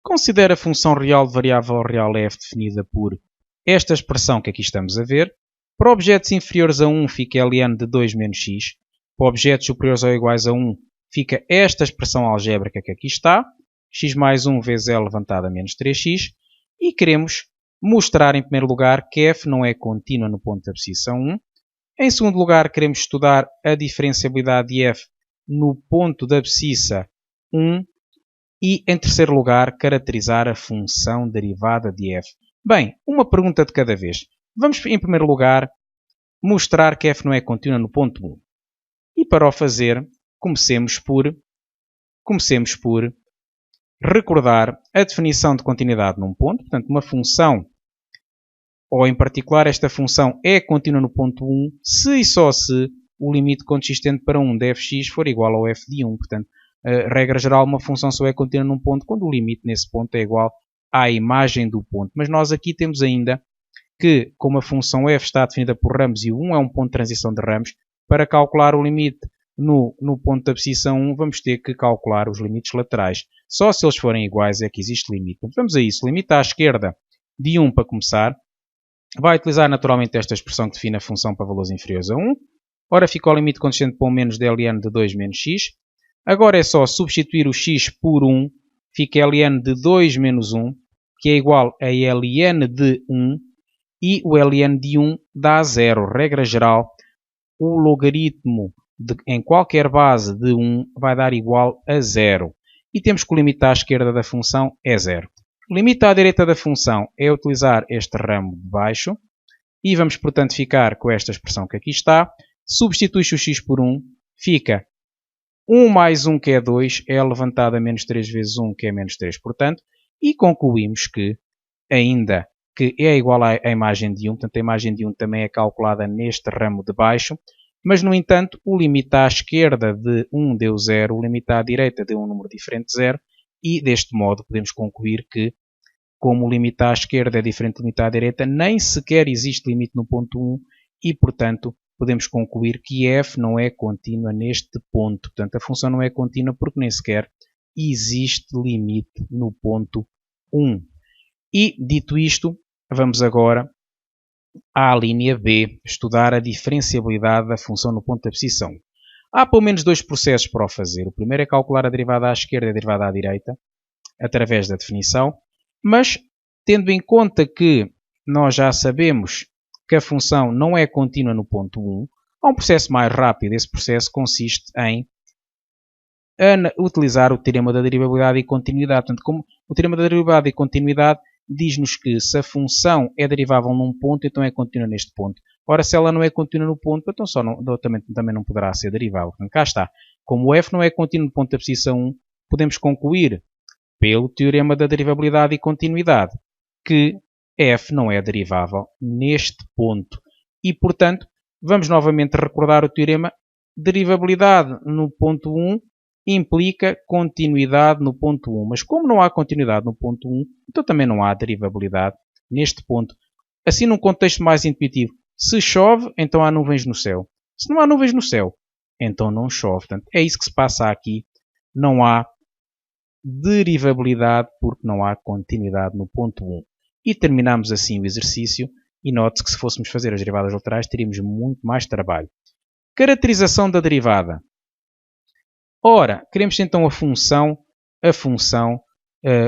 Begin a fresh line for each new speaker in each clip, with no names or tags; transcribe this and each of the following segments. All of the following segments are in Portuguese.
Considera a função real de variável real f definida por esta expressão que aqui estamos a ver. Para objetos inferiores a 1 fica ln de 2 menos x. Para objetos superiores ou iguais a 1 fica esta expressão algébrica que aqui está. X mais 1 vezes L levantada menos 3x. E queremos mostrar em primeiro lugar que f não é contínua no ponto de abscissa 1. Em segundo lugar, queremos estudar a diferenciabilidade de f no ponto de abscissa 1. E, em terceiro lugar, caracterizar a função derivada de f. Bem, uma pergunta de cada vez. Vamos, em primeiro lugar, mostrar que f não é contínua no ponto 1. E, para o fazer, comecemos por recordar a definição de continuidade num ponto. Portanto, uma função, ou em particular esta função, é contínua no ponto 1 se e só se o limite consistente para 1 de fx for igual ao f de 1. Portanto, regra geral, uma função só é contínua num ponto quando o limite nesse ponto é igual à imagem do ponto. Mas nós aqui temos ainda que, como a função f está definida por ramos e o 1 é um ponto de transição de ramos, para calcular o limite no ponto de abscissa 1, vamos ter que calcular os limites laterais. Só se eles forem iguais é que existe limite. Então, vamos a isso. Limite à esquerda de 1 para começar. Vai utilizar naturalmente esta expressão que define a função para valores inferiores a 1. Ora, fica o limite consistente para 1 menos dln de 2 menos x. Agora é só substituir o x por 1, fica ln de 2 menos 1, que é igual a ln de 1, e o ln de 1 dá 0. Regra geral, o logaritmo em qualquer base de 1 vai dar igual a 0. E temos que o limite à esquerda da função é 0. O limite à direita da função é utilizar este ramo de baixo, e vamos, portanto, ficar com esta expressão que aqui está. Substitui-se o x por 1, fica 1 mais 1, que é 2, é levantado a menos 3 vezes 1, que é menos 3, portanto, e concluímos que, ainda que é igual à imagem de 1, portanto, a imagem de 1 também é calculada neste ramo de baixo, mas, no entanto, o limite à esquerda de 1 deu 0, o limite à direita deu um número diferente de 0, e, deste modo, podemos concluir que, como o limite à esquerda é diferente do limite à direita, nem sequer existe limite no ponto 1, e, portanto, podemos concluir que f não é contínua neste ponto. Portanto, a função não é contínua porque nem sequer existe limite no ponto 1. E, dito isto, vamos agora à linha B, estudar a diferenciabilidade da função no ponto de abscissa 1. Há pelo menos dois processos para o fazer. O primeiro é calcular a derivada à esquerda e a derivada à direita, através da definição, mas, tendo em conta que nós já sabemos que a função não é contínua no ponto 1, há um processo mais rápido. Esse processo consiste em utilizar o teorema da derivabilidade e continuidade. Portanto, como o teorema da derivabilidade e continuidade diz-nos que se a função é derivável num ponto, então é contínua neste ponto. Ora, se ela não é contínua no ponto, então também não poderá ser derivável. Portanto, cá está. Como o f não é contínuo no ponto de abscissa 1, podemos concluir, pelo teorema da derivabilidade e continuidade, que f não é derivável neste ponto. E, portanto, vamos novamente recordar o teorema. Derivabilidade no ponto 1 implica continuidade no ponto 1. Mas como não há continuidade no ponto 1, então também não há derivabilidade neste ponto. Assim, num contexto mais intuitivo, se chove, então há nuvens no céu. Se não há nuvens no céu, então não chove. Portanto, é isso que se passa aqui. Não há derivabilidade porque não há continuidade no ponto 1. E terminamos assim o exercício. E note-se que se fôssemos fazer as derivadas laterais, teríamos muito mais trabalho. Caracterização da derivada. Ora, queremos então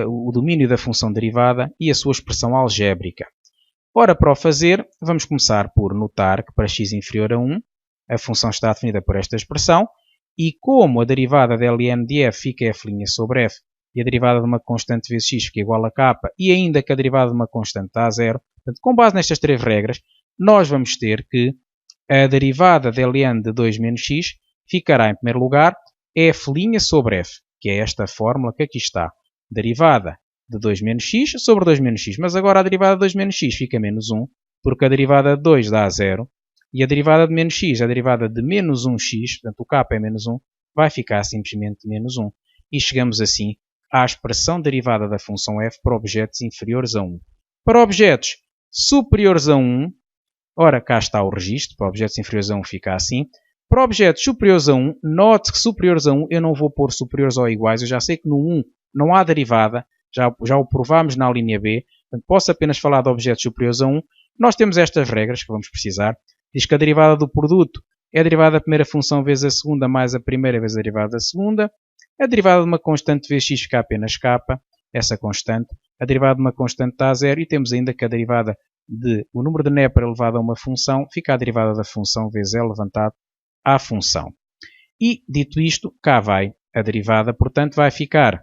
o domínio da função derivada e a sua expressão algébrica. Ora, para o fazer, vamos começar por notar que para x inferior a 1, a função está definida por esta expressão, e como a derivada de ln de f fica f' sobre f, e a derivada de uma constante vezes x fica igual a k, e ainda que a derivada de uma constante dá a zero, portanto, com base nestas três regras, nós vamos ter que a derivada de ln de 2 menos x ficará, em primeiro lugar, f' sobre f, que é esta fórmula que aqui está. Derivada de 2 menos x sobre 2 menos x. Mas agora a derivada de 2 menos x fica menos 1, porque a derivada de 2 dá 0. E a derivada de menos x, a derivada de menos 1x, portanto o k é menos 1, vai ficar simplesmente menos 1. E chegamos assim à expressão derivada da função f para objetos inferiores a 1. Para objetos superiores a 1, ora, cá está o registro, para objetos inferiores a 1 fica assim. Para objetos superiores a 1, note que superiores a 1 eu não vou pôr superiores ou iguais, eu já sei que no 1 não há derivada, Já o provámos na linha B. Portanto, posso apenas falar de objetos superiores a 1. Nós temos estas regras que vamos precisar. Diz que a derivada do produto é a derivada da primeira função vezes a segunda mais a primeira vezes a derivada da segunda. A derivada de uma constante vezes x fica apenas k, essa constante. A derivada de uma constante dá a zero e temos ainda que a derivada de o número de Nepper elevado a uma função fica a derivada da função vezes L levantado à função. E, dito isto, cá vai a derivada, portanto vai ficar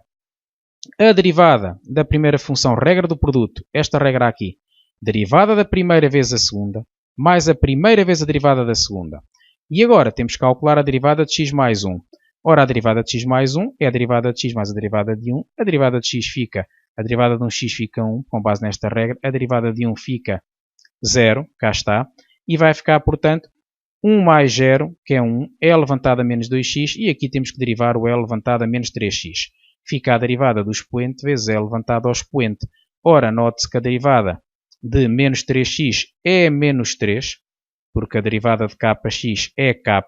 a derivada da primeira função, regra do produto, esta regra aqui, derivada da primeira vezes a segunda, mais a primeira vez a derivada da segunda. E agora temos que calcular a derivada de x mais 1. Ora, a derivada de x mais 1 é a derivada de x mais a derivada de 1. A derivada de x fica, a derivada de um x fica 1, com base nesta regra. A derivada de 1 fica 0, cá está. E vai ficar, portanto, 1 mais 0, que é 1, é levantado a menos 2x. E aqui temos que derivar o L levantado a menos 3x. Fica a derivada do expoente vezes L levantado ao expoente. Ora, note-se que a derivada de menos 3x é menos 3, porque a derivada de kx é k,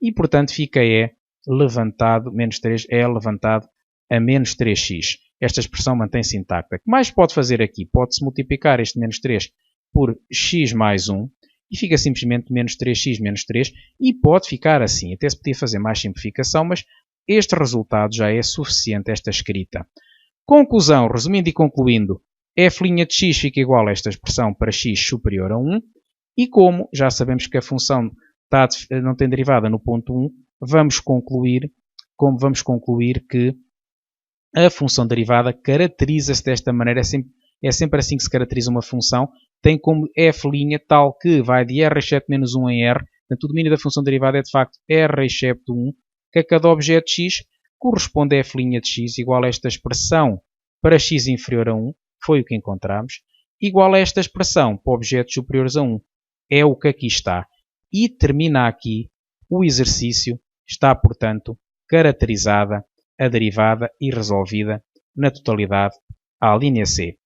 e portanto fica E levantado, menos 3 é levantado a menos 3x. Esta expressão mantém-se intacta. O que mais pode fazer aqui? Pode-se multiplicar este menos 3 por x mais 1, e fica simplesmente menos 3x menos 3, e pode ficar assim. Até se podia fazer mais simplificação, mas este resultado já é suficiente, esta escrita. Conclusão, resumindo e concluindo, f' de x fica igual a esta expressão para x superior a 1, e como já sabemos que a função não tem derivada no ponto 1, vamos concluir que a função derivada caracteriza-se desta maneira, é sempre assim que se caracteriza uma função, tem como f' tal que vai de r excepto menos 1 em r, portanto o domínio da função derivada é de facto r excepto 1, que a cada objeto x corresponde a f' de x igual a esta expressão para x inferior a 1, foi o que encontramos, igual a esta expressão para objetos superiores a 1, é o que aqui está. E termina aqui o exercício, está portanto caracterizada a derivada e resolvida na totalidade à linha C.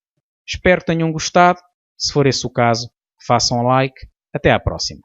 Espero que tenham gostado, se for esse o caso, façam like, até à próxima.